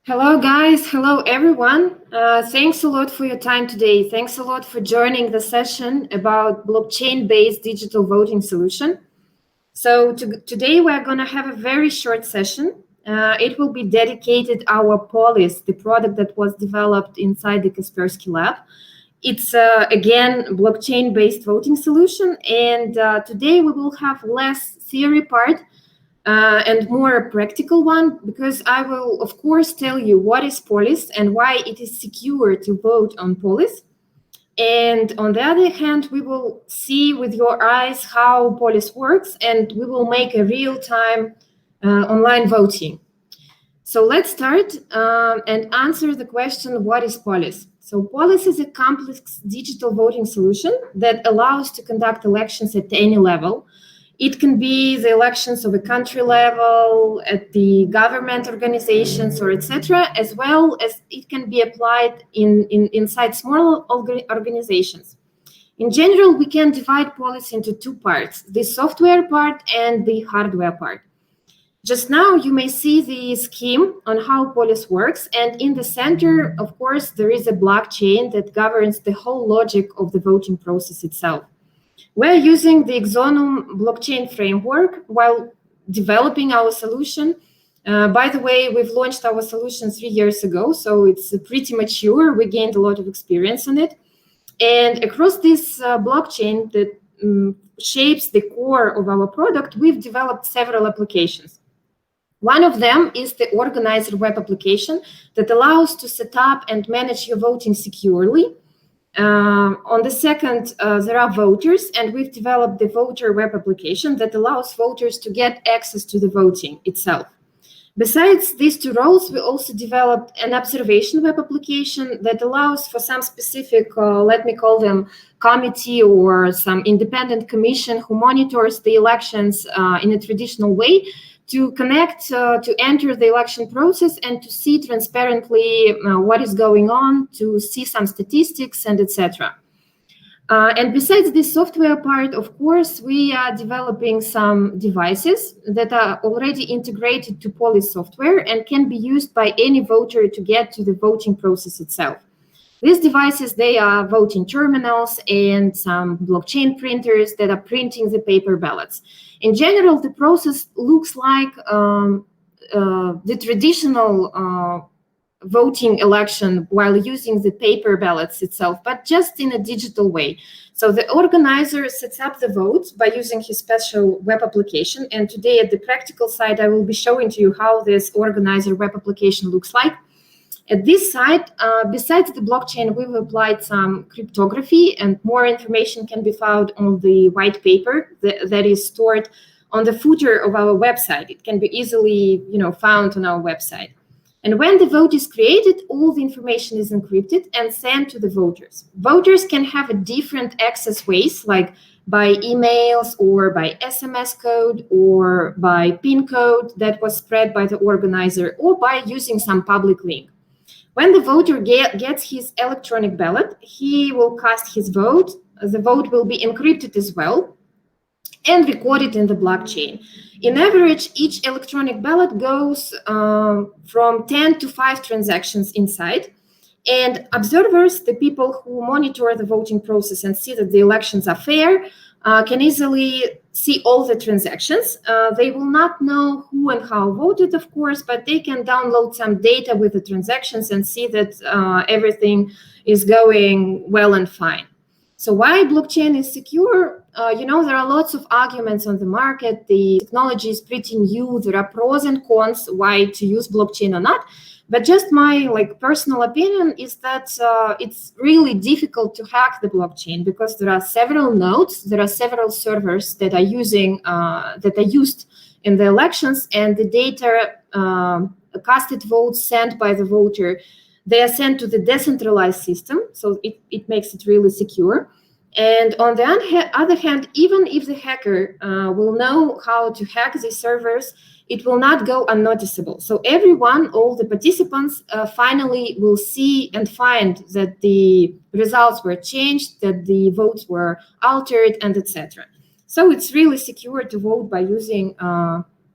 Hello, guys. Hello, everyone. Thanks a lot for your time today. Thanks a lot for joining the session about blockchain-based digital voting solution. So today we're going to have a very short session. It will be dedicated our Polis, the product that was developed inside the Kaspersky Lab. It's, again, blockchain-based voting solution. And today we will have less theory part and more practical one, because I will, of course, tell you what is Polis and why it is secure to vote on Polis. And on the other hand, we will see with your eyes how Polis works, and we will make a real-time online voting. So let's start and answer the question, what is Polis? So Polis is a complex digital voting solution that allows to conduct elections at any level. It can be the elections of a country level, at the government organizations, or etc., as well as it can be applied inside small organizations. In general, we can divide Polis into two parts, the software part and the hardware part. Just now, you may see the scheme on how Polis works, and in the center, of course, there is a blockchain that governs the whole logic of the voting process itself. We're using the Exonum blockchain framework while developing our solution. By the way, we've launched our solution 3 years ago, so it's pretty mature. We gained a lot of experience on it. And across this blockchain that shapes the core of our product, we've developed several applications. One of them is the organizer web application that allows to set up and manage your voting securely. On the second, there are voters, and we've developed the voter web application that allows voters to get access to the voting itself. Besides these two roles, we also developed an observation web application that allows for some specific, let me call them committee or some independent commission who monitors the elections in a traditional way, to connect, to enter the election process and to see transparently what is going on, to see some statistics and etc. And besides this software part, of course, we are developing some devices that are already integrated to Polis software and can be used by any voter to get to the voting process itself. These devices, they are voting terminals and some blockchain printers that are printing the paper ballots. In general, the process looks like the traditional voting election while using the paper ballots itself, but just in a digital way. So the organizer sets up the votes by using his special web application. And today at the practical side, I will be showing to you how this organizer web application looks like. At this side, besides the blockchain, we've applied some cryptography, and more information can be found on the white paper that is stored on the footer of our website. It can be easily, found on our website. And when the vote is created, all the information is encrypted and sent to the voters. Voters can have a different access ways, like by emails or by SMS code or by PIN code that was spread by the organizer, or by using some public link. When the voter gets his electronic ballot, he will cast his vote. The vote will be encrypted as well and recorded in the blockchain. In average, each electronic ballot goes from 10 to 5 transactions inside. And observers, the people who monitor the voting process and see that the elections are fair, can easily see all the transactions. They will not know who and how voted, of course, but they can download some data with the transactions and see that everything is going well and fine. So why blockchain is secure? There are lots of arguments on the market. The technology is pretty new. There are pros and cons why to use blockchain or not. But just my personal opinion is that it's really difficult to hack the blockchain, because there are several nodes, there are several servers that are used in the elections, and the data casted votes sent by the voter, they are sent to the decentralized system, so it makes it really secure. And on the other hand, even if the hacker will know how to hack these servers, it will not go unnoticeable. So everyone, all the participants, finally will see and find that the results were changed, that the votes were altered, and etc. So it's really secure to vote by using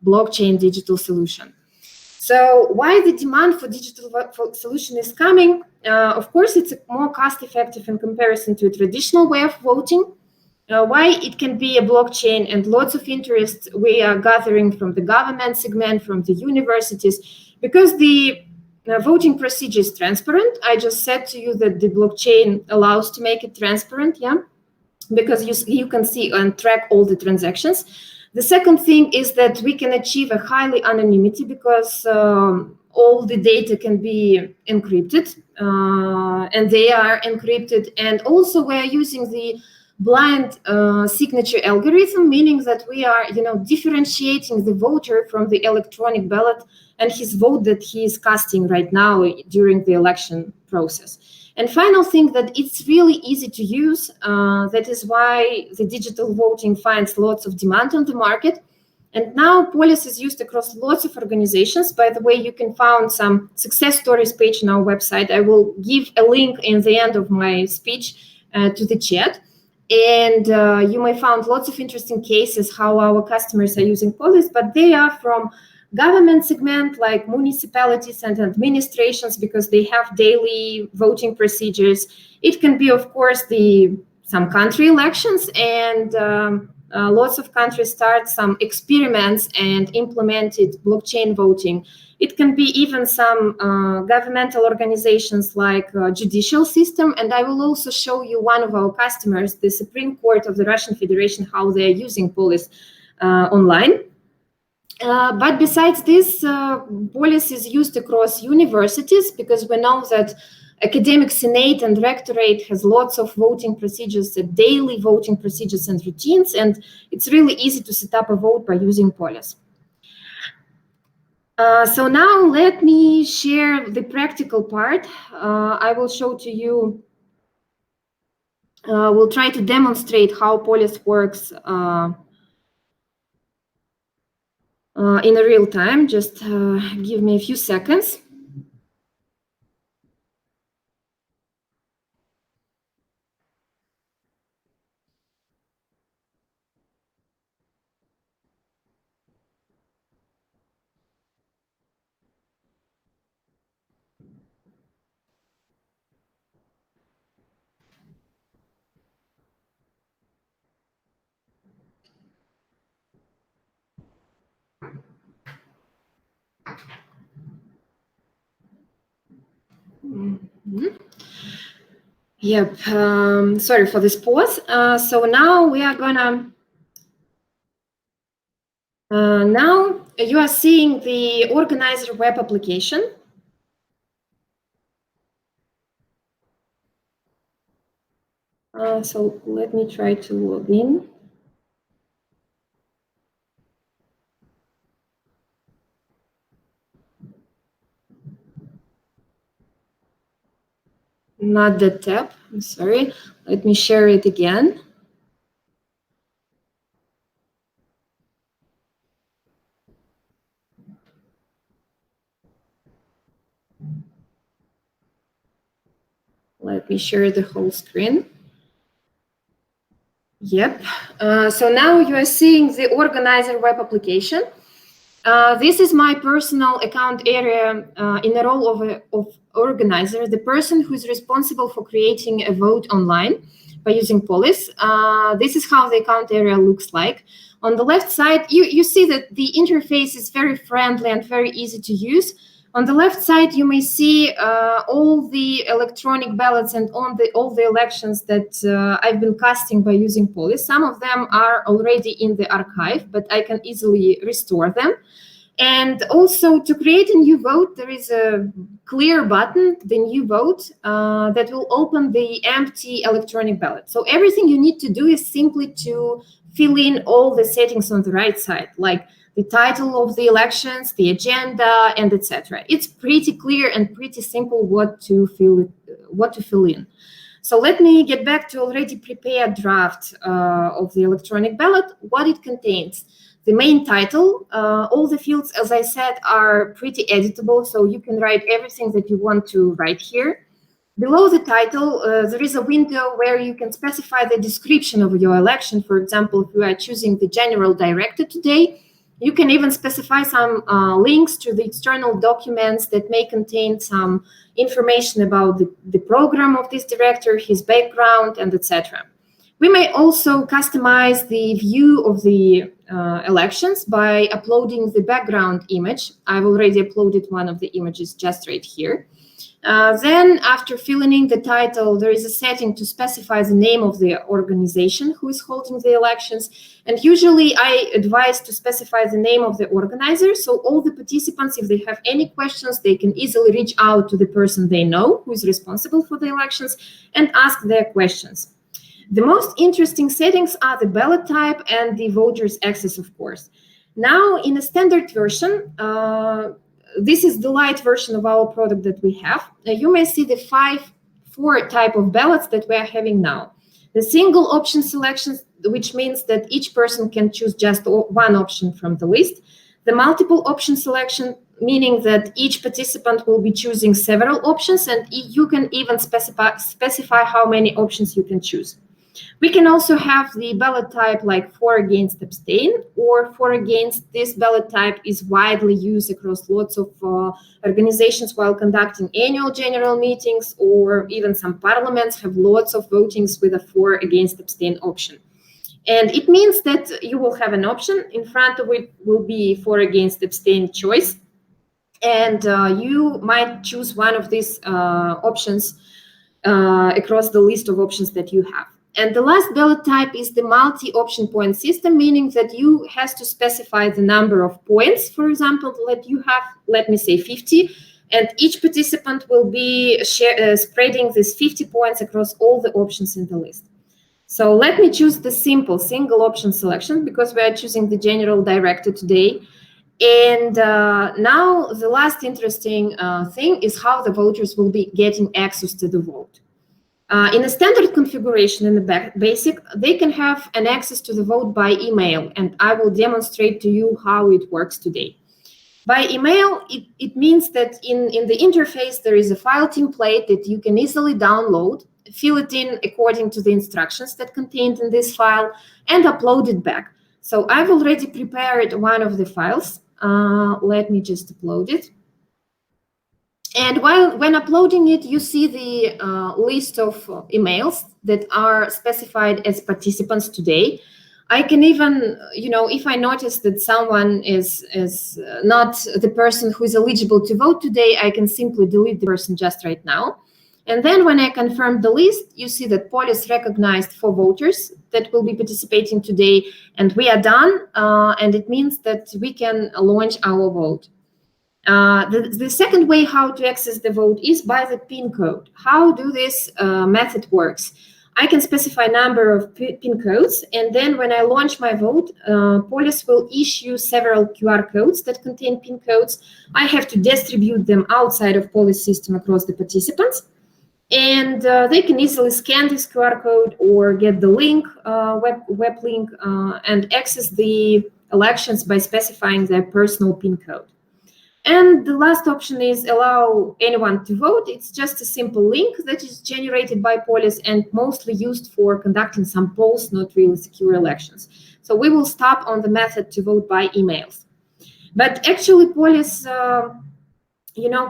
blockchain digital solution. So why the demand for digital solution is coming? Of course, it's more cost-effective in comparison to a traditional way of voting. Why it can be a blockchain, and lots of interest we are gathering from the government segment, from the universities, because the voting procedure is transparent. I just said to you that the blockchain allows to make it transparent, yeah, because you can see and track all the transactions. The second thing is that we can achieve a highly anonymity because all the data can be encrypted, and they are encrypted. And also we are using the blind signature algorithm, meaning that we are, differentiating the voter from the electronic ballot and his vote that he is casting right now during the election process. And final thing, that it's really easy to use. That is why the digital voting finds lots of demand on the market. And now Polis is used across lots of organizations. By the way, you can find some success stories page on our website. I will give a link in the end of my speech to the chat. And you may find lots of interesting cases how our customers are using Polis, but they are from government segment like municipalities and administrations, because they have daily voting procedures. It can be, of course, some country elections, and lots of countries start some experiments and implemented blockchain voting. It can be even some governmental organizations like judicial system. And I will also show you one of our customers, the Supreme Court of the Russian Federation, how they're using Polis online. But besides this, Polis is used across universities, because we know that academic senate and rectorate has lots of voting procedures, daily voting procedures and routines, and it's really easy to set up a vote by using Polis. So now let me share the practical part. I will show to you, we'll try to demonstrate how Polis works in a real time. Just give me a few seconds. Yep, sorry for this pause. So now we are gonna, now you are seeing the organizer web application. So let me try to log in. Not the tab, I'm sorry. Let me share it again. Let me share the whole screen. Yep. So now you are seeing the organizer web application. This is my personal account area in the role of organizer, the person who is responsible for creating a vote online by using Polis. This is how the account area looks like. On the left side, you see that the interface is very friendly and very easy to use. On the left side, you may see all the electronic ballots and all the elections that I've been casting by using Polis. Some of them are already in the archive, but I can easily restore them. And also, to create a new vote, there is a clear button, the new vote, that will open the empty electronic ballot. So everything you need to do is simply to fill in all the settings on the right side, like the title of the elections, the agenda, and etc. It's pretty clear and pretty simple what to fill in. So let me get back to already prepared draft of the electronic ballot, what it contains. The main title, all the fields, as I said, are pretty editable, so you can write everything that you want to write here. Below the title, there is a window where you can specify the description of your election. For example, if you are choosing the general director today, You can even specify some links to the external documents that may contain some information about the program of this director, his background, and etc. We may also customize the view of the elections by uploading the background image. I've already uploaded one of the images just right here. Then, after filling in the title, there is a setting to specify the name of the organization who is holding the elections. And usually I advise to specify the name of the organizer, so all the participants, if they have any questions, they can easily reach out to the person they know who is responsible for the elections and ask their questions. The most interesting settings are the ballot type and the voters' access, of course. Now, in a standard version, this is the light version of our product that we have. You may see the four type of ballots that we are having now. The single option selections, which means that each person can choose just one option from the list. The multiple option selection, meaning that each participant will be choosing several options, and you can even specify how many options you can choose. We can also have the ballot type like for, against, abstain, or for, against. This ballot type is widely used across lots of organizations while conducting annual general meetings, or even some parliaments have lots of votings with a for, against, abstain option. And it means that you will have an option. In front of it will be for, against, abstain choice. And you might choose one of these options across the list of options that you have. And the last ballot type is the multi-option point system, meaning that you have to specify the number of points, for example, that you have, let me say 50, and each participant will be spreading these 50 points across all the options in the list. So let me choose the simple single option selection because we are choosing the general director today. And now the last interesting thing is how the voters will be getting access to the vote. In a standard configuration in the basic, they can have an access to the vote by email, and I will demonstrate to you how it works today. By email, it means that in the interface, there is a file template that you can easily download, fill it in according to the instructions that contained in this file, and upload it back. So I've already prepared one of the files. Let me just upload it. And when uploading it, you see the list of emails that are specified as participants today. I can even, if I notice that someone is not the person who is eligible to vote today, I can simply delete the person just right now. And then when I confirm the list, you see that poll is recognized for voters that will be participating today, and we are done. And it means that we can launch our vote. The second way how to access the vote is by the PIN code. How do this method works? I can specify a number of PIN codes, and then when I launch my vote, Polis will issue several QR codes that contain PIN codes. I have to distribute them outside of Polis system across the participants, and they can easily scan this QR code or get the link, web link, and access the elections by specifying their personal PIN code. And the last option is allow anyone to vote. It's just a simple link that is generated by Polis and mostly used for conducting some polls, not really secure elections. So we will stop on the method to vote by emails. But actually, Polis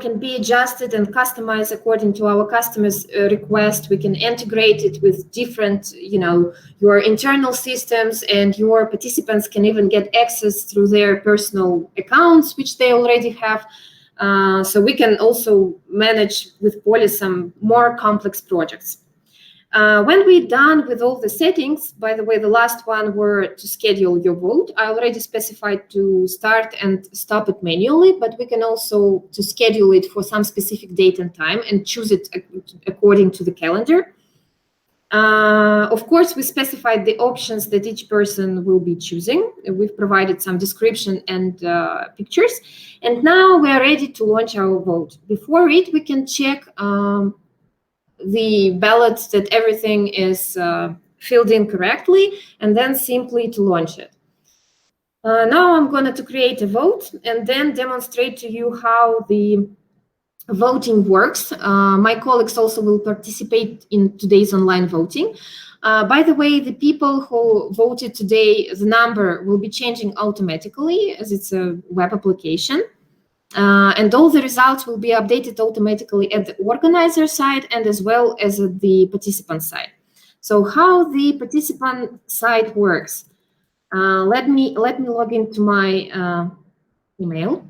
can be adjusted and customized according to our customers' request. We can integrate it with different, your internal systems, and your participants can even get access through their personal accounts, which they already have. So we can also manage with Polis some more complex projects. When we're done with all the settings, by the way, the last one were to schedule your vote. I already specified to start and stop it manually, but we can also to schedule it for some specific date and time and choose it according to the calendar. Of course, we specified the options that each person will be choosing. We've provided some description and pictures. And now we are ready to launch our vote. Before it, we can check the ballots that everything is filled in correctly, and then simply to launch it. Now I'm going to create a vote and then demonstrate to you how the voting works. My colleagues also will participate in today's online voting. By the way, the people who voted today, the number will be changing automatically as it's a web application. And all the results will be updated automatically at the organizer side and as well as at the participant side. So how the participant side works. Let me log into my email.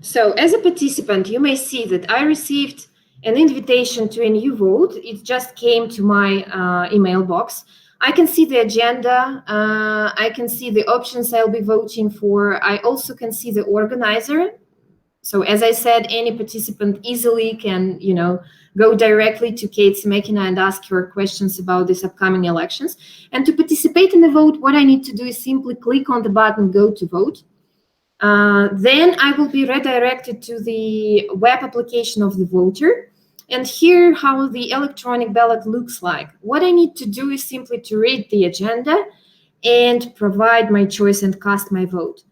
So as a participant, you may see that I received an invitation to a new vote. It just came to my email box. I can see the agenda. I can see the options I'll be voting for. I also can see the organizer. So as I said, any participant easily can, go directly to Kate Semekina and ask her questions about these upcoming elections. And to participate in the vote, what I need to do is simply click on the button, go to vote. Then I will be redirected to the web application of the voter. And here how the electronic ballot looks like. What I need to do is simply to read the agenda and provide my choice and cast my vote.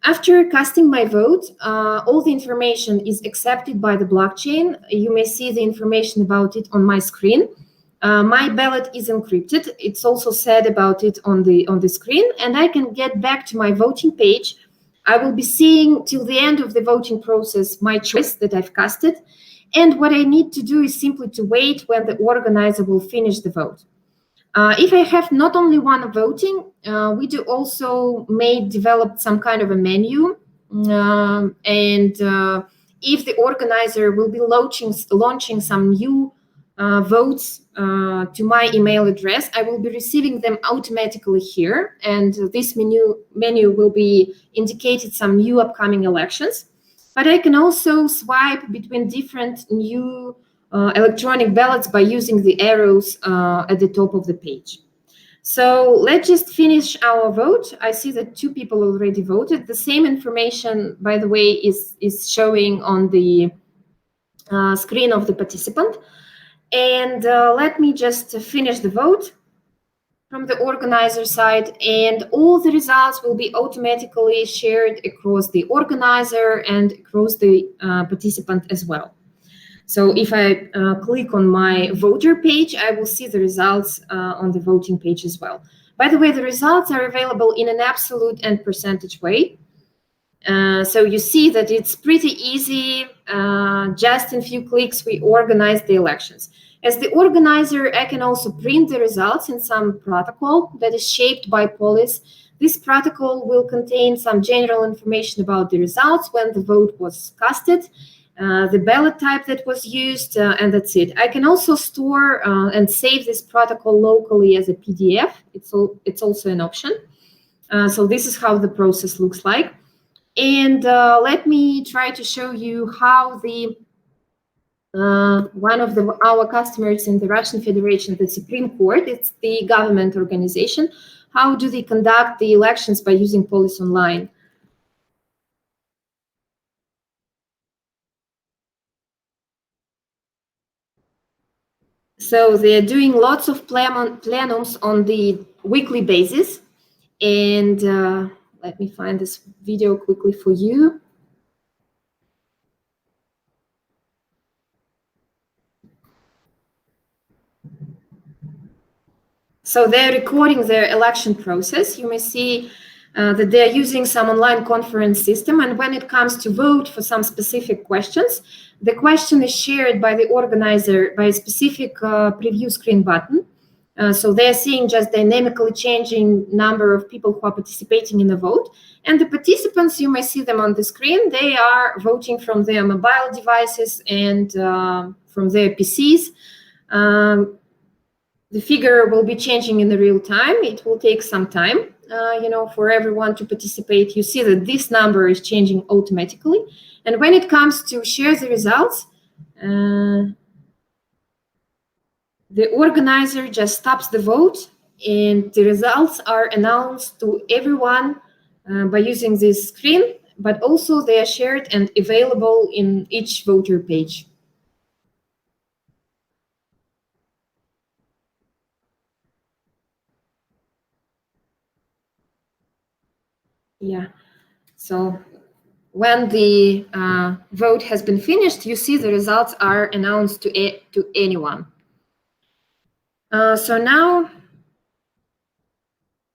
After casting my vote, all the information is accepted by the blockchain. You may see the information about it on my screen. My ballot is encrypted. It's also said about it on the screen, and I can get back to my voting page. I will be seeing till the end of the voting process my choice that I've casted. And what I need to do is simply to wait when the organizer will finish the vote. If I have not only one voting, we do also may develop some kind of a menu. And if the organizer will be launching some new votes to my email address, I will be receiving them automatically here. And this menu will be indicated some new upcoming elections. But I can also swipe between different new electronic ballots by using the arrows at the top of the page. So let's just finish our vote. I see that 2 people already voted. The same information, by the way, is showing on the screen of the participant. And let me just finish the vote from the organizer side, and all the results will be automatically shared across the organizer and across the participant as well. So if I click on my voter page, I will see the results on the voting page as well. By the way, the results are available in an absolute and percentage way. So you see that it's pretty easy. Just in a few clicks, we organize the elections. As the organizer, I can also print the results in some protocol that is shaped by Polis. This protocol will contain some general information about the results when the vote was casted, the ballot type that was used, and that's it. I can also store and save this protocol locally as a PDF. It's also an option. So this is how the process looks like. And let me try to show you how the one of our customers in the Russian Federation, the Supreme Court, it's the government organization. How do they conduct the elections by using Polis Online? So they're doing lots of plenums on the weekly basis. And let me find this video quickly for you. So they're recording their election process. You may see that they're using some online conference system. And when it comes to vote for some specific questions, the question is shared by the organizer by a specific preview screen button. So they're seeing just dynamically changing number of people who are participating in the vote. And the participants, you may see them on the screen, they are voting from their mobile devices and from their PCs. The figure will be changing in the real time. It will take some time, for everyone to participate. You see that this number is changing automatically. And when it comes to share the results, the organizer just stops the vote, and the results are announced to everyone by using this screen, but also they are shared and available in each voter page. Yeah, so when the vote has been finished, you see the results are announced to anyone. So now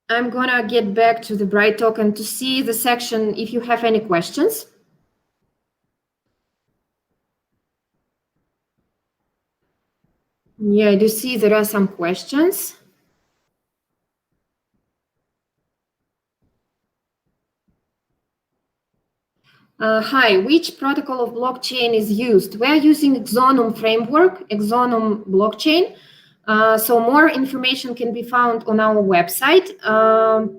I'm gonna get back to the Bright token to see the section if you have any questions. Yeah, I do see there are some questions. Hi, which protocol of blockchain is used? We're using Exonum framework, Exonum blockchain. So more information can be found on our website.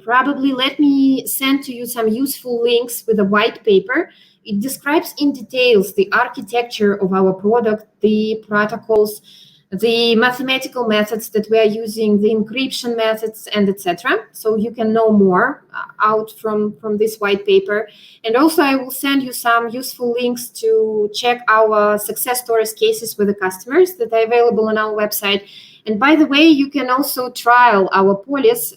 Probably let me send to you some useful links with a white paper. It describes in details the architecture of our product, the protocols, the mathematical methods that we are using, the encryption methods, and etc. So you can know more out from this white paper. And also I will send you some useful links to check our success stories cases with the customers that are available on our website. And by the way, you can also trial our Polis,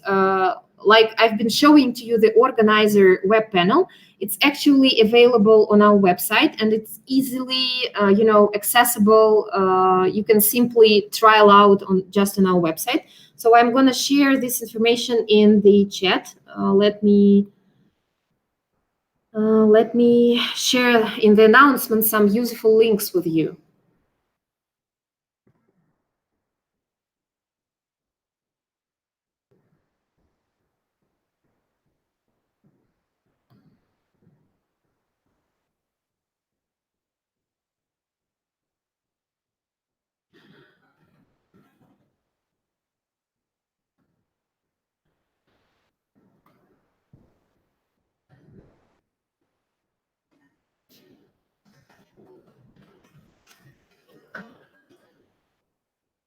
like I've been showing to you the organizer web panel. It's actually available on our website, and it's easily, accessible. You can simply trial out on our website. So I'm going to share this information in the chat. Let me share in the announcement some useful links with you.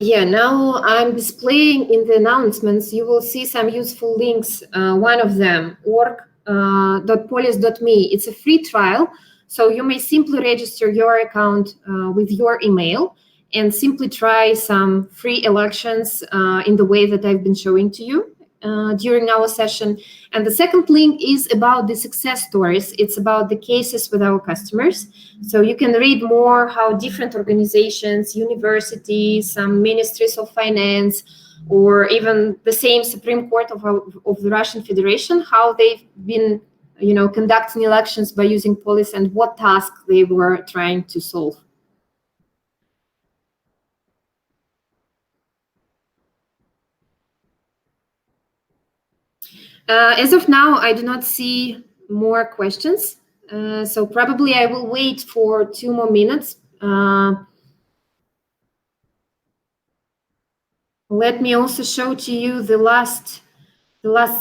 Yeah, now I'm displaying in the announcements, you will see some useful links. One of them, org.polis.me. It's a free trial, so you may simply register your account with your email and simply try some free elections in the way that I've been showing to you during our session. And the second link is about the success stories. It's about the cases with our customers. So you can read more how different organizations, universities, some ministries of finance, or even the same Supreme Court of the Russian Federation, how they've been, conducting elections by using Polis and what task they were trying to solve. As of now, I do not see more questions. So probably I will wait for 2 more minutes. Let me also show to you the last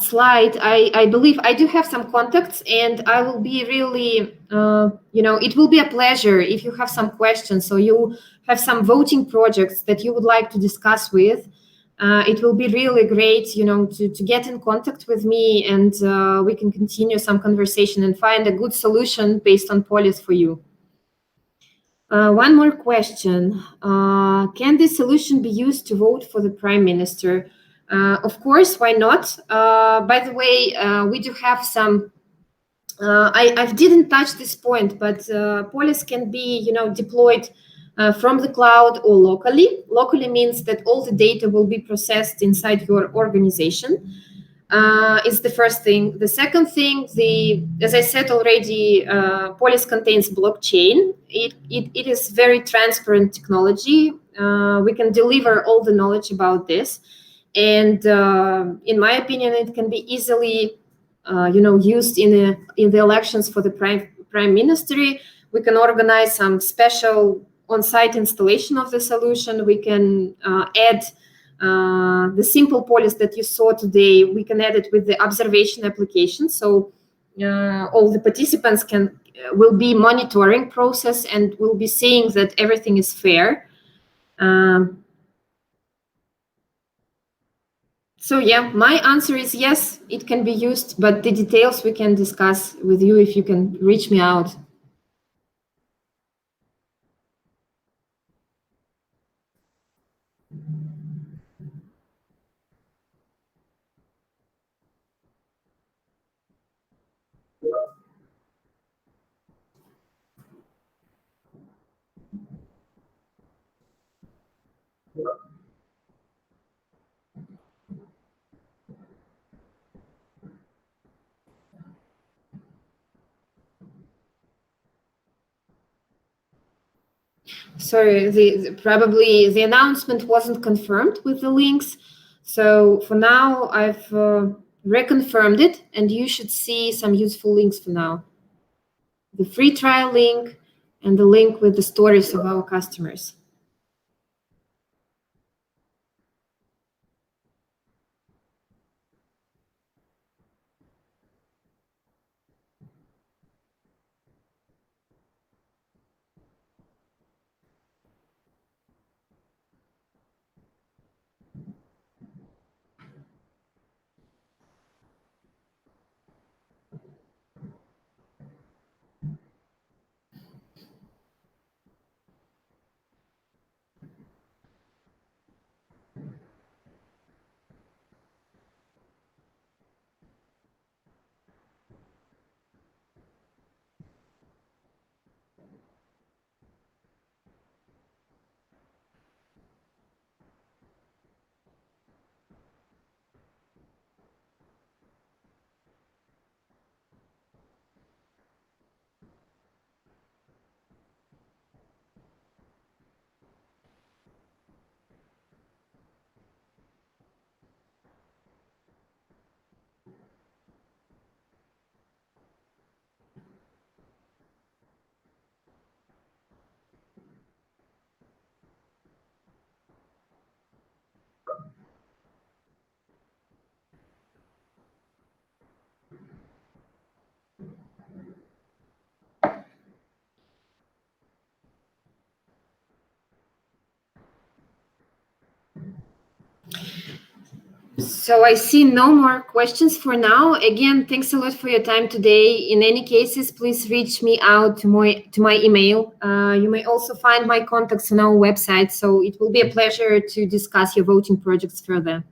slide. I believe I do have some contacts, and I will be really, it will be a pleasure if you have some questions. So you have some voting projects that you would like to discuss with. It will be really great, to get in contact with me, and we can continue some conversation and find a good solution based on Polis for you. One more question. Can this solution be used to vote for the Prime Minister? Of course, why not? By the way, we do have some, I didn't touch this point, but Polis can be, deployed from the cloud or locally. Locally means that all the data will be processed inside your organization. Is the first thing. The second thing, as I said already, Polis contains blockchain. It is very transparent technology. We can deliver all the knowledge about this. And in my opinion, it can be easily used in the elections for the prime minister. We can organize some special on-site installation of the solution. We can add the simple policy that you saw today. We can add it with the observation application, so all the participants will be monitoring process and will be seeing that everything is fair. So yeah, my answer is yes, it can be used, but the details we can discuss with you if you can reach me out. Sorry, probably the announcement wasn't confirmed with the links. So for now, I've reconfirmed it, and you should see some useful links for now. The free trial link and the link with the stories of our customers. So I see no more questions for now. Again, thanks a lot for your time today. In any cases, please reach me out to my email. You may also find my contacts on our website. So it will be a pleasure to discuss your voting projects further.